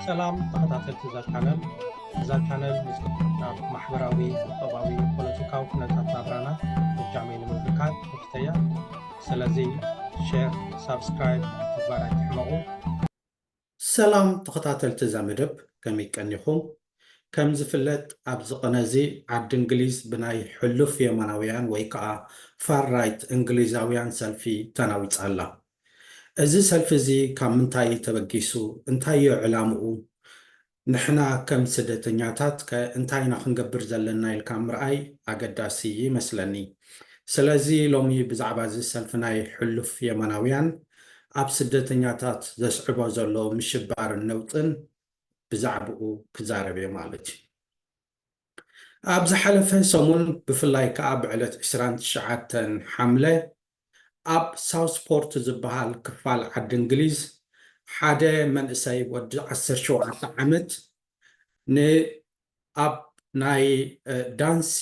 ሰላም ተኸታተልቲ እዛ ቻነል ናብ ማሕበራዊ ቁጠባዊ ፖለቲካዊ ኩነታት ናብራና ብጃመይ ንምምልካት መክተያ ስለዚ ሼር ሳብስክራይብ ምግባር ኣይትሕመቑ። ሰላም ተኸታተልቲ እዛ መደብ ከመይ ቀኒኹም? ከም ዝፍለጥ ኣብዚ ቅነ እዚ ዓዲ እንግሊዝ ብናይ ሕሉፍ የማናውያን ወይ ከዓ ፋር ራይት እንግሊዛውያን ሰልፊ ተናዊፃ ኣላ። እዚ ሰልፊ እዚ ካብ ምንታይ ተበጊሱ እንታይ እዩ ዕላምኡ ንሕና ከም ስደተኛታት እንታይ ኢና ክንገብር ዘለና ኢልካ ምርኣይ ኣገዳሲ ይመስለኒ። ስለዚ ሎሚ ብዛዕባ እዚ ሰልፊ ናይ ሕሉፍ የማናውያን ኣብ ስደተኛታት ዘስዕቦ ዘሎ ምሽባርን ነውጥን ብዛዕባኡ ክዛረብ እየ ማለት እዩ። ኣብ ዝሓለፈ ሰሙን ብፍላይ ከዓ ብዕለት 29 ሓምለ ኣብ ሳውስፖርት ዝበሃል ክፋል ዓዲ እንግሊዝ ሓደ መንእሰይ ወዲ 17 ዓመት ኣብ ናይ ዳንሲ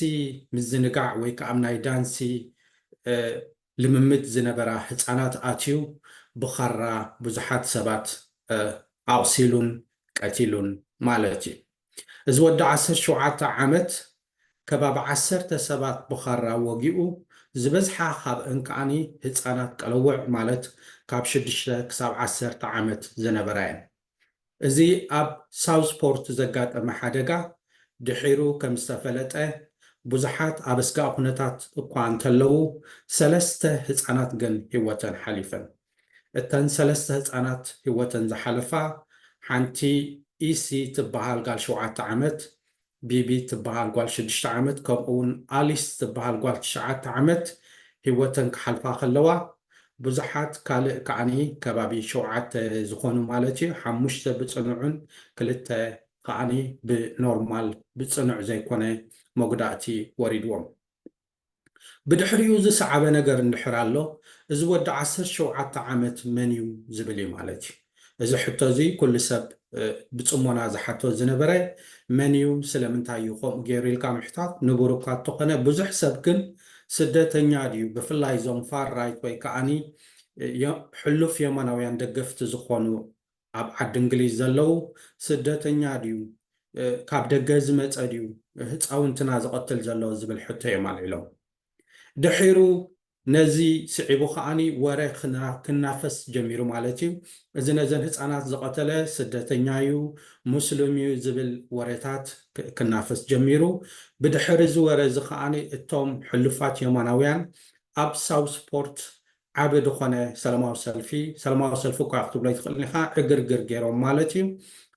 ምዝንጋዕ ወይ ከዓ ናይ ዳንሲ ልምምድ ዝነበራ ህፃናት ኣትዩ ብኻራ ብዙሓት ሰባት ኣቕሲሉን ቀቲሉን ማለት እዩ። እዚ ወዲ 17 ዓመት ከባቢ 10 ሰባት ብኻራ ወጊኡ ዝበዝሓ ካብአን ከዓኒ ህፃናት ቀለውዕ ማለት ካብ 6 ክሳብ 10 ዓመት ዝነበራ እየን። እዚ ኣብ ሳውስፖርት ዘጋጠመ ሓደጋ ድሒሩ ከም ዝተፈለጠ ብዙሓት ኣብ ኣስጋእ ኩነታት እኳ እንተለዉ 3 ህፃናት ግን ህይወተን ሓሊፈን። እተን 3 ህፃናት ህይወተን ዝሓለፋ ሓንቲ ኢሲ ትበሃል ጓል 7 ዓመት፣ ቢቢ ትበሃል ጓል 6 ዓመት ከምኡውን ኣሊስ ትበሃል ጓል 9 ዓመት ህይወተን ክሓልፋ ከለዋ ብዙሓት ካልእ ከዓኒ ከባቢ 7 ዝኾኑ ማለት እዩ 5 ብፅኑዕን 2 ከዓኒ ብኖርማል ብፅኑዕ ዘይኮነ መጉዳእቲ ወሪድዎም። ብድሕሪኡ ዝሰዓበ ነገር እንድሕር ኣሎ እዚ ወዲ 17 ዓመት መን እዩ ዝብል እዩ ማለት እዩ። እዚ ሕቶ እዚ ኩሉ ሰብ ብፅሞና ዝሓቶ ዝነበረ መን እዩ ስለምንታይ እዩ ከምኡ ገይሩ ኢልካ ምሕታት ንቡሩካ እንተኾነ ብዙሕ ሰብ ግን ስደተኛ ድዩ ብፍላይ እዞም ፋር ራይት ወይ ከዓኒ ሕሉፍ የማናውያን ደገፍቲ ዝኾኑ ኣብ ዓዲ እንግሊዝ ዘለው ስደተኛ ድዩ ካብ ደገ ዝመፀ ድዩ ህፃውንትና ዝቐትል ዘሎ ዝብል ሕቶ እዮም ኣልዒሎም። ድሒሩ ነዚ ስዒቡ ከዓኒ ወረ ክናፈስ ጀሚሩ ማለት እዩ። እዚ ነዘን ህፃናት ዝቐተለ ስደተኛ እዩ ሙስሊም እዩ ዝብል ወሬታት ክናፈስ ጀሚሩ። ብድሕሪ እዚ ወረ እዚ ከዓኒ እቶም ሕሉፋት የማናውያን ኣብ ሳውስፖርት ዓብ ድኾነ ሰላማዊ ሰልፊ እኳ ክትብሎ ይትኽእል ኢኻ ዕግርግር ገይሮም ማለት እዩ።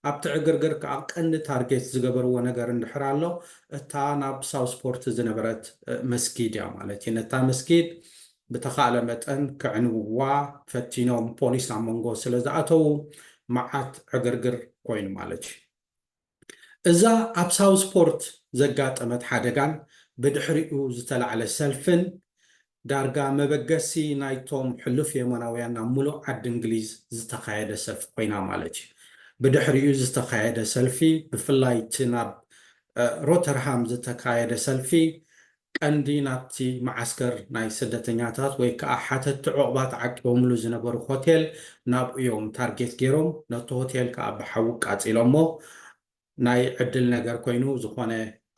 ኣብቲ ዕግርግር ከዓ ቀንዲ ታርጌት ዝገበርዎ ነገር እንድሕር ኣሎ እታ ናብ ሳውስፖርት ዝነበረት መስጊድ እያ ማለት እዩ። ነታ መስጊድ ብተኻእለ መጠን ክዕንውዋ ፈቲኖም ፖሊስ ኣብ መንጎ ስለ ዝኣተዉ መዓት ዕግርግር ኮይኑ ማለት እዩ። እዛ ኣብ ሳውስፖርት ዘጋጠመት ሓደጋን ብድሕሪኡ ዝተላዕለ ሰልፍን ዳርጋ መበገሲ ናይቶም ሕሉፍ የማናውያን ናብ ሙሉእ ዓዲ እንግሊዝ ዝተኻየደ ሰልፊ ኮይና ማለት እዩ። ብድሕሪኡ ዝተኻየደ ሰልፊ ብፍላይ እቲ ናብ ሮተርሃም ዝተካየደ ሰልፊ ቀንዲ ናብቲ ማዓስከር ናይ ስደተኛታት ወይ ከዓ ሓተቲ ዕቑባት ዓቂቦምሉ ዝነበሩ ሆቴል ናብኡ እዮም ታርጌት ገይሮም ነቲ ሆቴል ከዓ ብሓዊ ቃፂሎሞ ናይ ዕድል ነገር ኮይኑ ዝኾነ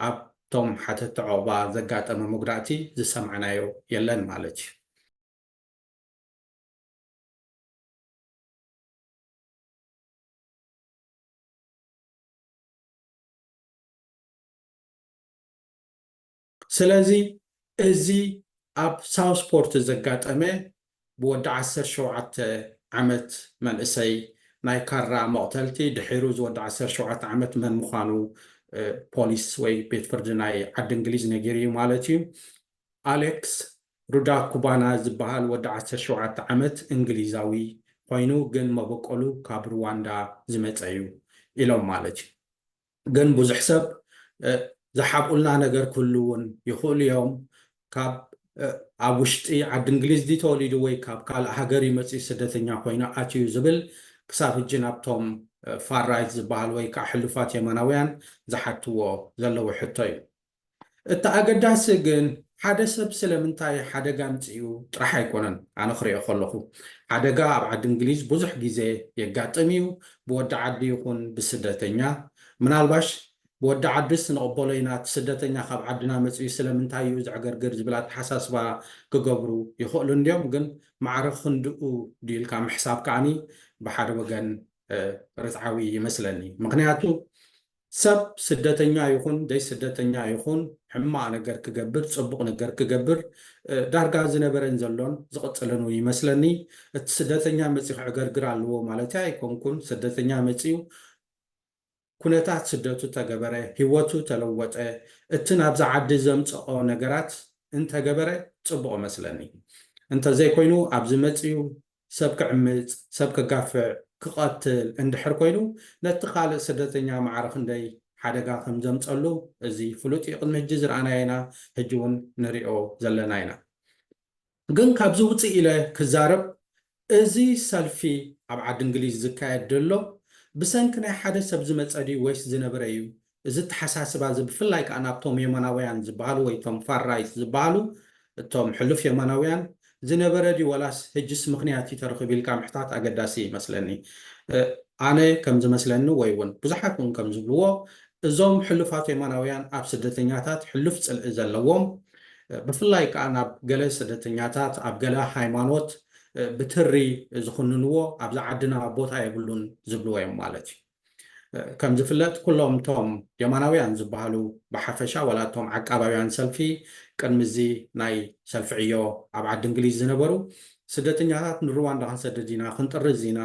ኣብቶም ሓተቲ ዕቑባ ዘጋጠመ መጉዳእቲ ዝሰምዕናዮ የለን ማለት እዩ። ስለዚ እዚ ኣብ ሳውስፖርት ዘጋጠመ ብወዲ 17 ዓመት መንእሰይ ናይ ካራ መቕተልቲ ድሒሩ ዝወዲ 17 ዓመት መን ምዃኑ ፖሊስ ወይ ቤት ፍርዲ ናይ ዓዲ እንግሊዝ ነጊሩ እዩ ማለት እዩ። ኣሌክስ ሩዳኩባና ዝበሃል ወዲ 17 ዓመት እንግሊዛዊ ኮይኑ ግን መበቀሉ ካብ ሩዋንዳ ዝመፀ እዩ ኢሎም ማለት እዩ። ግን ብዙሕ ሰብ ዝሓብኡልና ነገር ኩሉ እውን ይኽእሉ እዮም ካብ ኣብ ውሽጢ ዓዲ እንግሊዝ ዲ ተወሊዱ ወይ ካብ ካልእ ሃገር ይመፅእ ስደተኛ ኮይኑ ኣትዩ ዝብል ክሳብ ሕጂ ናብቶም ፋር ራይት ዝበሃል ወይ ከዓ ሕሉፋት የማናውያን ዝሓትዎ ዘለዎ ሕቶ እዩ። እቲ ኣገዳሲ ግን ሓደ ሰብ ስለምንታይ ሓደጋ ምፅኡ ጥራሕ ኣይኮነን ኣነ ክሪኦ ከለኹ ሓደጋ ኣብ ዓዲ እንግሊዝ ብዙሕ ግዜ የጋጥም እዩ ብወዲ ዓዲ ይኹን ብስደተኛ ምናልባሽ ብወዲ ዓዲስ ንቕበሎ ኢና እቲ ስደተኛ ካብ ዓድና መፅኡ ስለምንታይ እዩ ዝዕገርግር ዝብል ኣተሓሳስባ ክገብሩ ይኽእሉ እንድዮም ግን ማዕረ ክንድኡ ድኢልካ ምሕሳብ ከዓኒ ብሓደ ወገን ርትዓዊ ይመስለኒ ምክንያቱ ሰብ ስደተኛ ይኹን ደይ ስደተኛ ይኹን ሕማቕ ነገር ክገብር ፅቡቕ ነገር ክገብር ዳርጋ ዝነበረን ዘሎን ዝቕፅልን ይመስለኒ እቲ ስደተኛ መፂኡ ክዕገርግር ኣለዎ ማለት ኣይኮንኩን ስደተኛ መፂኡ ኩነታት ስደቱ ተገበረ ሂወቱ ተለወጠ እቲ ናብዛ ዓዲ ዘምፅኦ ነገራት እንተገበረ ፅቡቕ መስለኒ እንተዘይኮይኑ ኣብዚ መፂኡ ሰብ ክዕምፅ ሰብ ክጋፍዕ ክቐትል እንድሕር ኮይኑ ነቲ ካልእ ስደተኛ ማዕረ ክንደይ ሓደጋ ከም ዘምፀሉ እዚ ፍሉጥ ቅድሚ ሕጂ ዝረኣና ኢና ሕጂ እውን ንሪኦ ዘለና ኢና ግን ካብዚ ውፅእ ኢለ ክዛረብ እዚ ሰልፊ ኣብ ዓዲ እንግሊዝ ዝካየድ ደሎ ብሰንኪ ናይ ሓደ ሰብ ዝመፀ ድዩ ወይስ ዝነበረ እዩ እዚ ተሓሳስባ እዚ ብፍላይ ከዓ ናብቶም የማናውያን ዝበሃሉ ወይ ቶም ፋራይት ዝበሃሉ እቶም ሕሉፍ የማናውያን ዝነበረ ድዩ ወላስ ሕጅስ ምክንያት እዩ ተረኺቡ ኢልካ ምሕታት ኣገዳሲ ይመስለኒ ኣነ ከም ዝመስለኒ ወይ እውን ብዙሓት እውን ከም ዝብልዎ እዞም ሕሉፋት የማናውያን ኣብ ስደተኛታት ሕሉፍ ፅልኢ ዘለዎም ብፍላይ ከዓ ናብ ገለ ስደተኛታት ኣብ ገለ ሃይማኖት ብትሪ ዝኽንንዎ ኣብዛ ዓድና ቦታ የብሉን ዝብልዎ እዮም ማለት እዩ ከም ዝፍለጥ ኩሎም እቶም የማናውያን ዝበሃሉ ብሓፈሻ ወላቶም ዓቃባውያን ሰልፊ ቅድሚዚ ናይ ሰልፊ ዕዮ ኣብ ዓዲ እንግሊዝ ዝነበሩ ስደተኛታት ንሩዋንዳ ክንሰደድ ኢና ክንጥርዝ ኢና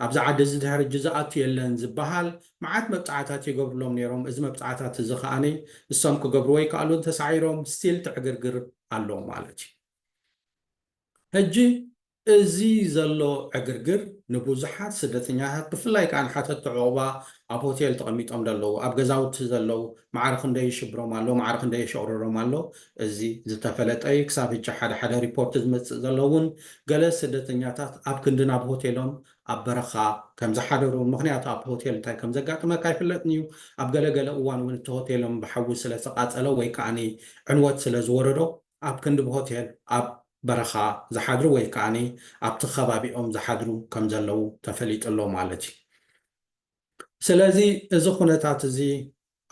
ኣብዛ ዓዲ እዚ ድሕሪ ሕጂ ዝኣቱ የለን ዝበሃል መዓት መብፃዕታት ይገብርሎም ነይሮም እዚ መብፃዕታት እዚ ከዓኒ ንሶም ክገብርዎ ይከኣሉ ተሳዒሮም ስቲል ትዕግርግር ኣለዎ ማለት እዩ ሕጂ እዚ ዘሎ ዕግርግር ንብዙሓት ስደተኛታት ብፍላይ ከዓ ንሓተት ዕቑባ ኣብ ሆቴል ተቐሚጦም ዘለዉ ኣብ ገዛውቲ ዘለዉ ማዕረ ክንደይ ይሽብሮም ኣሎ ማዕረ ክንደይ የሸቕርሮም ኣሎ እዚ ዝተፈለጠ እዩ ክሳብ ሕጂ ሓደ ሓደ ሪፖርት ዝመፅእ ዘሎ እውን ገለ ስደተኛታት ኣብ ክንዲ ናብ ሆቴሎም ኣብ በረኻ ከም ዝሓደሩ ምክንያቱ ኣብ ሆቴል እንታይ ከም ዘጋጥመካ ይፍለጥን እዩ ኣብ ገለገለ እዋን እውን እቲ ሆቴሎም ብሓዊ ስለተቃፀለ ወይ ከዓኒ ዕንወት ስለ ዝወረዶ ኣብ ክንዲ ብሆቴል ኣብ በረኻ ዝሓድሩ ወይ ከዓኒ ኣብቲ ከባቢኦም ዝሓድሩ ከም ዘለው ተፈሊጡሎ ማለት እዩ ስለዚ እዚ ኩነታት እዚ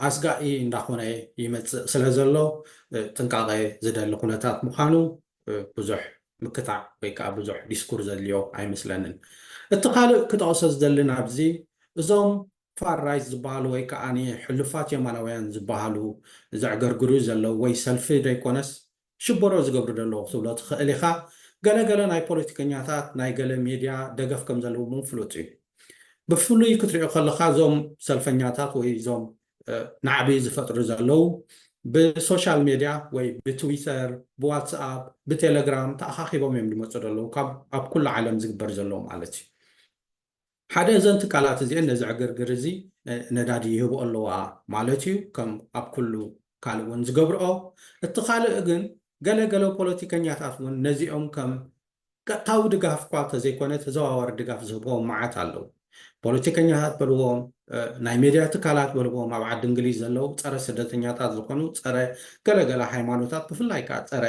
ኣስጋኢ እንዳኾነ ይመፅእ ስለ ዘሎ ጥንቃቐ ዝደሊ ኩነታት ምዃኑ ብዙሕ ምክታዕ ወይ ከዓ ብዙሕ ዲስኩር ዘድልዮ ኣይመስለንን እቲ ካልእ ክጠቕሶ ዝደሊ ናብዚ እዞም ፋራይት ዝበሃሉ ወይ ከዓኒ ሕሉፋት የማናውያን ዝበሃሉ ዘዕገርግሩ ዘለው ወይ ሰልፊ ደይኮነስ ሽበሮ ዝገብሩ ዘለዉ ክትብሎ ትኽእል ኢኻ ገለገለ ናይ ፖለቲከኛታት ናይ ገለ ሚድያ ደገፍ ከም ዘለዉ ምንፍሉጥ እዩ ብፍሉይ ክትሪኦ ከለካ እዞም ሰልፈኛታት ወይ እዞም ናዕቢ ዝፈጥሩ ዘለው ብሶሻል ሚድያ ወይ ብትዊተር ብዋትስኣፕ ብቴሌግራም ተኣኻኺቦም እዮም ዝመፁ ዘለዉ ኣብ ኩሉ ዓለም ዝግበር ዘለዎ ማለት እዩ ሓደ እዘን ትካላት እዚአን ነዚ ዕግርግር እዚ ነዳዲ ይህቡ ኣለዋ ማለት እዩ ከም ኣብ ኩሉ ካልእ እውን ዝገብርኦ እቲ ካልእ ግን ገለገለ ፖለቲከኛታት እውን ነዚኦም ከም ቀጥታዊ ድጋፍ እኳ ተዘይኮነ ተዘዋዋሪ ድጋፍ ዝህቦም መዓት ኣለዉ ፖለቲከኛታት በልዎም ናይ ሚድያ ትካላት በልዎም ኣብ ዓዲ እንግሊዝ ዘለው ፀረ ስደተኛታት ዝኾኑ ፀረ ገለገለ ሃይማኖታት ብፍላይ ከዓ ፀረ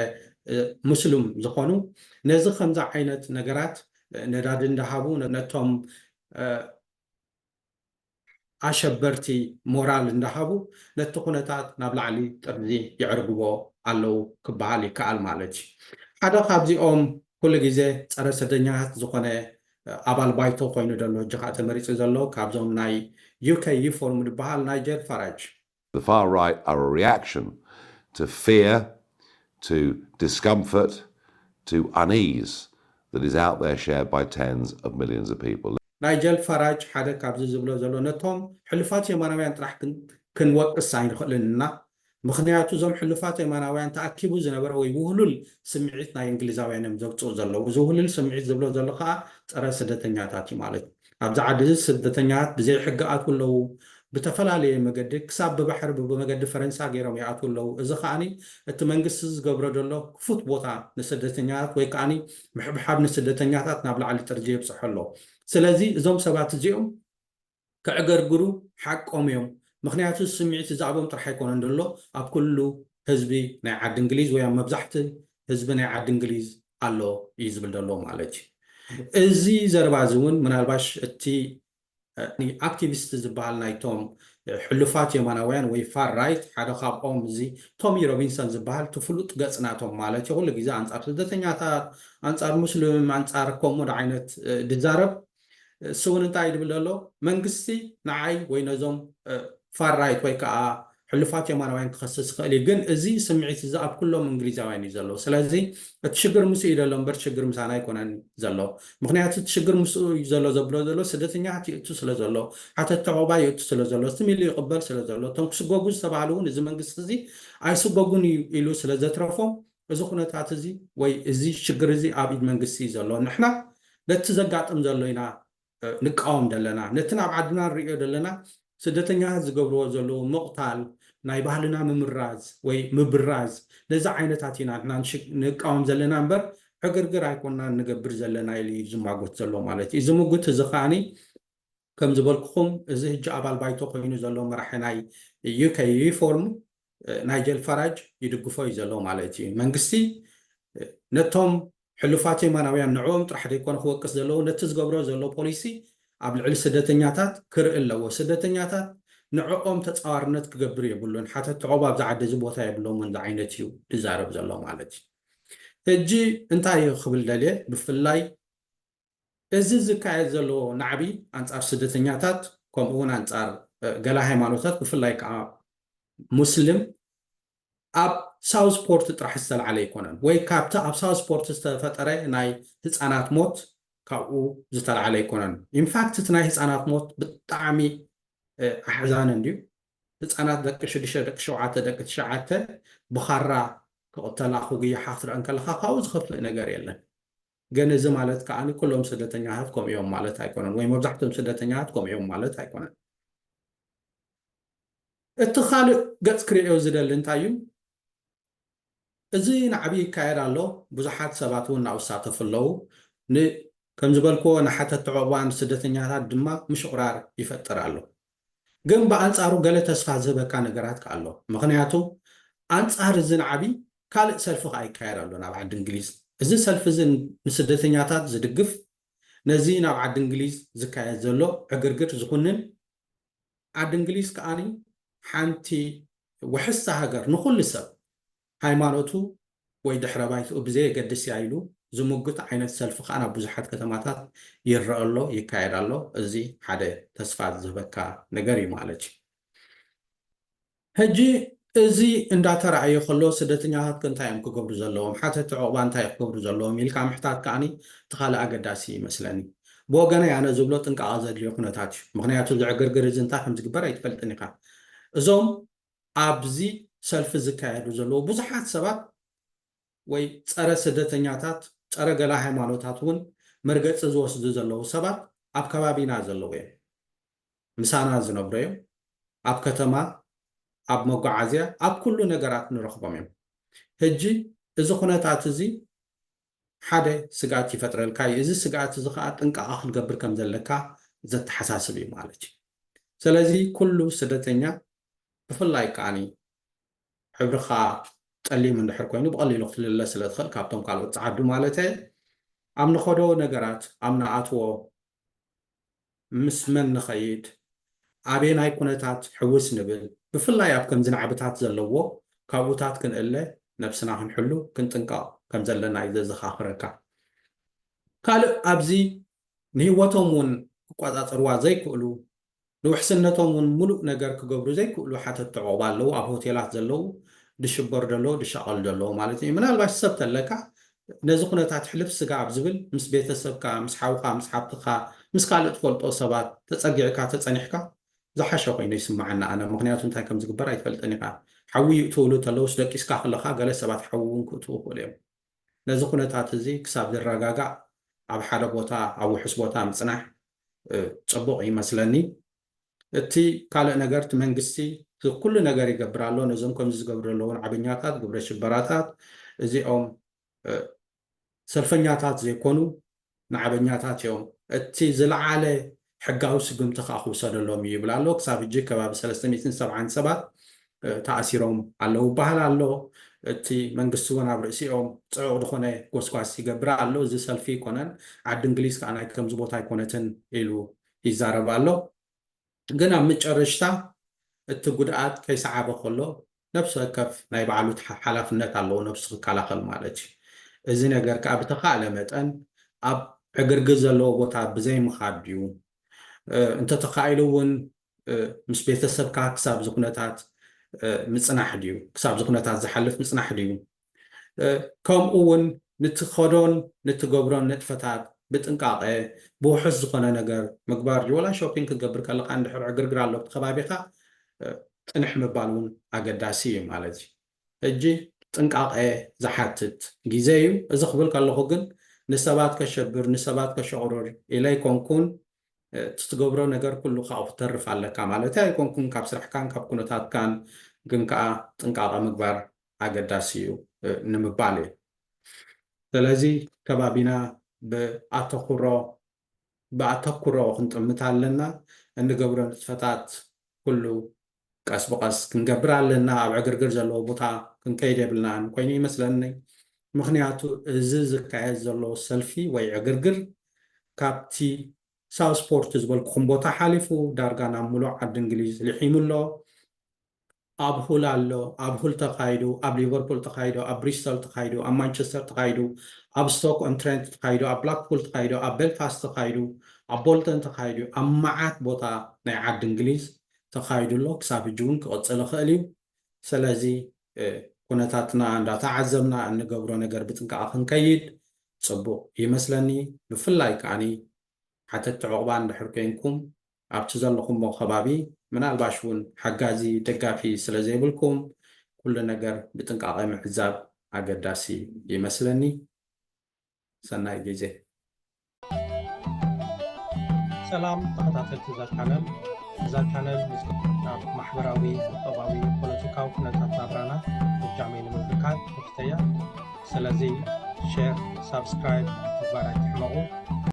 ሙስሊም ዝኾኑ ነዚ ከምዚ ዓይነት ነገራት ነዳዲ እንዳሃቡ ነቶም ኣሸበርቲ ሞራል እንዳሃቡ ነቲ ኩነታት ናብ ላዕሊ ጥርዚ ይዕርግቦ ኣለው ክበሃል ይከኣል ማለት እዩ ሓደ ካብዚኦም ኩሉ ግዜ ፀረ ስደተኛታት ዝኾነ ኣባል ባይቶ ኮይኑ ደሎ ሕጂ ከዓ ተመሪፁ ዘሎ ካብዞም ናይ ዩኬ ዩፎርም ዝበሃል ናይጀል ፋራጅ The far right are a reaction to fear, to discomfort, to unease that is out there shared by tens of millions of people. ናይጀል ፋራጅ ሓደ ካብዚ ዝብሎ ዘሎ ነቶም ሕሉፋት የማናውያን ጥራሕ ክንወቅስ ኣይንኽእልንና ምክንያቱ እዞም ሕሉፋት የማናውያን ተኣኪቡ ዝነበረ ወይ ውህሉል ስምዒት ናይ እንግሊዛውያን እዮም ዘውፅኡ ዘለዉ እዚ ውህሉል ስምዒት ዝብሎ ዘሎ ከዓ ፀረ ስደተኛታት እዩ ማለት እዩ ኣብዚ ዓዲ እዚ ስደተኛታት ብዘይ ሕጊ ኣትው ኣለዉ ብተፈላለየ መገዲ ክሳብ ብባሕሪ ብመገዲ ፈረንሳ ገይሮም ይኣትው ኣለዉ እዚ ከዓኒ እቲ መንግስቲ ዝገብሮ ዘሎ ክፉት ቦታ ንስደተኛታት ወይ ከዓኒ ምሕብሓብ ንስደተኛታት ናብ ላዕሊ ጥርጂ የብፅሖ ኣሎ ስለዚ እዞም ሰባት እዚኦም ክዕገርግሩ ሓቆም እዮም ምክንያቱ ስምዒት ዝዛዕቦም ጥራሕ ኣይኮነን ደሎ ኣብ ኩሉ ህዝቢ ናይ ዓዲ እንግሊዝ ወይ መብዛሕቲ ህዝቢ ናይ ዓዲ እንግሊዝ ኣሎ እዩ ዝብል ዘሎ ማለት እዩ እዚ ዘረባ እዚ እውን ምናልባሽ እቲ አክቲቪስት ዝበሃል ናይቶም ሕሉፋት የማናውያን ወይ ፋር ራይት ሓደ ካብኦም እዚ ቶሚ ሮቢንሰን ዝበሃል ትፍሉጥ ገጽ ናቶም ማለት እዩ ኩሉ ግዜ አንጻር ስደተኛታት አንጻር ሙስሊም አንጻር ከምኡ ዓይነት ድዛረብ ስውን እንታይ ይብል ዘሎ መንግስቲ ንዓይ ወይ ነዞም ፋር ራይት ወይ ከዓ ሕሉፋት የማናውያን ክኸስስ ክእል እዩ ግን እዚ ስምዒት እዚ ኣብ ኩሎም እንግሊዛውያን እዩ ዘሎ ስለዚ እቲ ሽግር ምስኡ እዩ ዘሎ እምበር ሽግር ምሳና ኣይኮነን ዘሎ ምክንያቱ እቲ ሽግር ምስኡ እዩ ዘሎ ዘብሎ ዘሎ ስደተኛታት ይእቱ ስለ ዘሎ ሓተት ተቆባ ይእቱ ስለ ዘሎ ስሚሉ ይቕበል ስለ ዘሎ እቶም ክስጎጉ ዝተባሃሉ እውን እዚ መንግስቲ እዚ ኣይስጎጉን ኢሉ ስለ ዘትረፎም እዚ ኩነታት እዚ ወይ እዚ ሽግር እዚ ኣብ ኢድ መንግስቲ እዩ ዘሎ ንሕና ነቲ ዘጋጥም ዘሎ ኢና ንቃወም ዘለና ነቲ ናብ ዓድና ንሪኦ ዘለና ስደተኛታት ዝገብርዎ ዘለዉ ምቕታል ናይ ባህልና ምምራዝ ወይ ምብራዝ ነዚ ዓይነታት ኢና ንቃወም ዘለና እምበር ዕግርግር ኣይኮንና ንገብር ዘለና ኢሉ ዝማጎት ዘሎ ማለት እዩ እዚ ምጉት እዚ ከዓኒ ከም ዝበልኩኹም እዚ ሕጂ ኣባል ባይቶ ኮይኑ ዘሎ መራሒ ናይ ዩኬ ሪፎርም ናይጀል ፈራጅ ይድግፎ እዩ ዘሎ ማለት እዩ መንግስቲ ነቶም ሕሉፋት የማናውያን ንዕኦም ጥራሕ ደይኮነ ክወቅስ ዘለዎ ነቲ ዝገብሮ ዘሎ ፖሊሲ ኣብ ልዕሊ ስደተኛታት ክርኢ ኣለዎ ስደተኛታት ንዕኦም ተፃዋርነት ክገብር የብሉን ሓተት ተቆባ ኣብዛ ዓዲ እዚ ቦታ የብሎምን ዚ ዓይነት እዩ ዝዛረብ ዘሎ ማለት እዩ ሕጂ እንታይ ክብል ደልየ ብፍላይ እዚ ዝካየድ ዘሎ ናዕቢ አንጻር ስደተኛታት ከምኡውን አንጻር ገላ ሃይማኖታት ብፍላይ ከዓ ሙስሊም ኣብ ሳውስፖርት ጥራሕ ዝተለዓለ ኣይኮነን ወይ ካብቲ ኣብ ሳውስፖርት ዝተፈጠረ ናይ ህፃናት ሞት ካብኡ ዝተለዓለ ኣይኮነን ኢንፋክት እቲ ናይ ህፃናት ሞት ብጣዕሚ ኣሕዛንን ድዩ ህፃናት ደቂ 6 ደቂ 7 ደቂ 9 ብኻራ ክቕተላ ክጉያ ክትረአን ከለካ ካብኡ ዝኸፍልእ ነገር የለን ግን እዚ ማለት ከዓኒ ኩሎም ስደተኛታት ከምኡ እዮም ማለት ኣይኮነን ወይ መብዛሕትኦም ስደተኛታት ከምኡ እዮም ማለት ኣይኮነን እቲ ካልእ ገጽ ክሪኦ ዝደሊ እንታይ እዩ እዚ ናዕቢ ይካየድ ኣሎ ብዙሓት ሰባት እውን ናብኡ ዝሳተፉ ኣለዉ ከም ዝበልክዎ ንሓተት ተዕባን ስደተኛታት ድማ ምሽቕራር ይፈጥር ኣሎ ግን ብኣንጻሩ ገለ ተስፋ ዝህበካ ነገራት ኣሎ ምክንያቱ ኣንጻር እዚ ናዕቢ ካልእ ሰልፊ ከዓ ይካየድ ኣሎ ናብ ዓዲ እንግሊዝ እዚ ሰልፊ እዚ ንስደተኛታት ዝድግፍ ነዚ ናብ ዓዲ እንግሊዝ ዝካየድ ዘሎ ዕግርግር ዝኩንን ዓዲ እንግሊዝ ከዓኒ ሓንቲ ውሕስቲ ሃገር ንኩሉ ሰብ ሃይማኖቱ ወይ ድሕረ ባይትኡ ብዘየገድስ እያ ኢሉ ዝምጉት ዓይነት ሰልፊ ከዓ ናብ ብዙሓት ከተማታት ይረአ ኣሎ ይካየድ ኣሎ እዚ ሓደ ተስፋ ዝህበካ ነገር እዩ ማለት እዩ ሕጂ እዚ እንዳተረኣየ ከሎ ስደተኛታት እንታይ እዮም ክገብሩ ዘለዎም ሓተት ዕቑባ እንታይ ክገብሩ ዘለዎም ኢልካ ምሕታት ከዓኒ እቲ ካልእ ኣገዳሲ ይመስለኒ ብወገነይ ኣነ ዝብሎ ጥንቃቐ ዘድልዮ ኩነታት እዩ ምክንያቱ ዝዕግርግር እዚ እንታይ ከም ዝግበር ኣይትፈልጥን ኢኻ እዞም ኣብዚ ሰልፊ ዝካየዱ ዘለዉ ብዙሓት ሰባት ወይ ፀረ ስደተኛታት ፀረ ገላ ሃይማኖታት እውን መርገፂ ዝወስዱ ዘለዉ ሰባት ኣብ ከባቢና ዘለዉ እዮም ምሳና ዝነብሩ እዮም ኣብ ከተማ ኣብ መጓዓዝያ ኣብ ኩሉ ነገራት ንረኽቦም እዮም ሕጂ እዚ ኩነታት እዚ ሓደ ስጋት ይፈጥረልካ እዩ እዚ ስጋት እዚ ከዓ ጥንቃቐ ክትገብር ከም ዘለካ ዘተሓሳስብ እዩ ማለት እዩ ስለዚ ኩሉ ስደተኛ ብፍላይ ከዓኒ ሕብርኻ ፀሊም እንድሕር ኮይኑ ብቐሊሉ ክትልለ ስለ ትኽእል ካብቶም ካልኦት ፀዓዱ ማለት ኣብ ንኸዶ ነገራት ኣብ ንኣትዎ ምስ መን ንኸይድ ኣበየናይ ኩነታት ሕውስ ንብል ብፍላይ ኣብ ከምዚ ናዕብታት ዘለዎ ካብኡታት ክንእለ ነብስና ክንሕሉ ክንጥንቀቕ ከም ዘለና እዩ ዘዘኻኽረካ ካልእ ኣብዚ ንህወቶም እውን ክቆፃፀርዋ ዘይክእሉ ንውሕስነቶም እውን ሙሉእ ነገር ክገብሩ ዘይክእሉ ሓተት ተዕቑባ ኣለዉ ኣብ ሆቴላት ዘለዉ ድሽበር ደሎ ድሻቐል ደሎ ማለት እዩ ምናልባሽ ሰብ ተለካ ነዚ ኩነታት ሕልፍ ስጋብ ዝብል ምስ ቤተሰብካ ምስ ሓውካ ምስ ሓፍትኻ ምስ ካልእ ትፈልጦ ሰባት ተፀጊዕካ ተፀኒሕካ ዝሓሸ ኮይኑ ይስማዓና ኣነ ምክንያቱ እንታይ ከም ዝግበር ኣይትፈልጥን ኢኻ ሓዊ ይእትውሉ ተለውስ ደቂስካ ከለካ ገለ ሰባት ሓዊ እውን ክእትዉ ክእሉ እዮም ነዚ ኩነታት እዚ ክሳብ ዝረጋጋእ ኣብ ሓደ ቦታ ኣብ ውሕስ ቦታ ምፅናሕ ፅቡቕ ይመስለኒ እቲ ካልእ ነገር እቲ መንግስቲ ኩሉ ነገር ይገብር ኣሎ ነዞም ከምዚ ዝገብሩ ዘለውን ዓብኛታት ግብረ ሽበራታት እዚኦም ሰልፈኛታት ዘይኮኑ ንዓበኛታት እዮም እቲ ዝለዓለ ሕጋዊ ስጉምቲ ከዓ ክውሰደሎም እዩ ይብል ኣሎ ክሳብ ሕጂ ከባቢ 370 ሰባት ተኣሲሮም ኣለዉ ባህል ኣሎ እቲ መንግስቲ እውን ኣብ ርእሲኦም ፅዑቕ ዝኾነ ጎስጓስ ይገብር ኣሎ እዚ ሰልፊ ይኮነን ዓዲ እንግሊዝ ከዓ ናይ ከምዚ ቦታ ኣይኮነትን ኢሉ ይዛረብ ኣሎ ግን ኣብ መጨረሽታ እቲ ጉድኣት ከይሰዓበ ከሎ ነፍሲ ወከፍ ናይ ባዕሉ ሓላፍነት ኣለዎ ነፍሱ ክከላኸል ማለት እዩ እዚ ነገር ከዓ ብተኻእለ መጠን ኣብ ዕግርግር ዘለዎ ቦታ ብዘይምኻድ ድዩ እንተተኻኢሉ እውን ምስ ቤተሰብካ ክሳብ ዝኩነታት ምፅናሕ ድዩ ክሳብ ዝኩነታት ዝሓልፍ ምፅናሕ ድዩ ከምኡ እውን ንትኸዶን ንትገብሮን ንጥፈታት ብጥንቃቐ ብውሑስ ዝኾነ ነገር ምግባር ድዩ ወላ ሾፒንግ ክትገብር ከለካ እንድሕር ዕግርግር ኣሎ ከባቢኻ ጥንሕ ምባል እውን ኣገዳሲ እዩ ማለት እዩ ሕጂ ጥንቃቐ ዝሓትት ግዜ እዩ እዚ ክብል ከለኹ ግን ንሰባት ከሸብር ንሰባት ከሸቕርር ኢለ ይኮንኩን ትትገብሮ ነገር ኩሉ ካብኡ ክተርፍ ኣለካ ማለት ኣይኮንኩን ካብ ስራሕካን ካብ ኩነታትካን ግን ከዓ ጥንቃቐ ምግባር ኣገዳሲ እዩ ንምባል እዩ ስለዚ ከባቢና ብኣተኩሮ ክንጥምት ኣለና እንገብሮ ንጥፈታት ኩሉ ቀስ ብቐስ ክንገብር ኣለና ኣብ ዕግርግር ዘለዎ ቦታ ክንከይድ የብልናን ኮይኑ ይመስለኒ ምክንያቱ እዚ ዝካየድ ዘሎ ሰልፊ ወይ ዕግርግር ካብቲ ሳውስፖርት ዝበልኩኹም ቦታ ሓሊፉ ዳርጋ ናብ ሙሉእ ዓዲ እንግሊዝ ልሒሙሎ ኣብ ሁል ኣሎ ኣብ ሁል ተኻይዱ ኣብ ሊቨርፑል ተኻይዱ ኣብ ብሪስተል ተኻይዱ ኣብ ማንቸስተር ተኻይዱ ኣብ ስቶክ ኦን ትሬንት ተኻይዱ ኣብ ብላክፑል ተኻይዱ ኣብ ቤልፋስት ተኻይዱ ኣብ ቦልተን ተኻይዱ ኣብ መዓት ቦታ ናይ ዓዲ እንግሊዝ ተኻይዱ ኣሎ ክሳብ ሕጂ እውን ክቕፅል ይኽእል እዩ ስለዚ ኩነታትና እንዳተዓዘብና እንገብሮ ነገር ብጥንቃቐ ክንከይድ ፅቡቕ ይመስለኒ ብፍላይ ከዓኒ ሓተቲ ዕቑባ እንድሕር ኮንኩም ኣብቲ ዘለኹምዎ ከባቢ ምናልባሽ እውን ሓጋዚ ደጋፊ ስለ ዘይብልኩም ኩሉ ነገር ብጥንቃቐ ምዕዛብ ኣገዳሲ ይመስለኒ ሰናይ ግዜ ሰላም ተኸታተልቲ እዛ ቻነል ናብ ማሕበራዊ ቁጠባዊ ፖለቲካዊ ኩነታት ናብራና ብጃመይ ንምምልካት ክፍተያ ስለዚ ሼር ሳብስክራይብ ምግባር ኣይትሕመቑ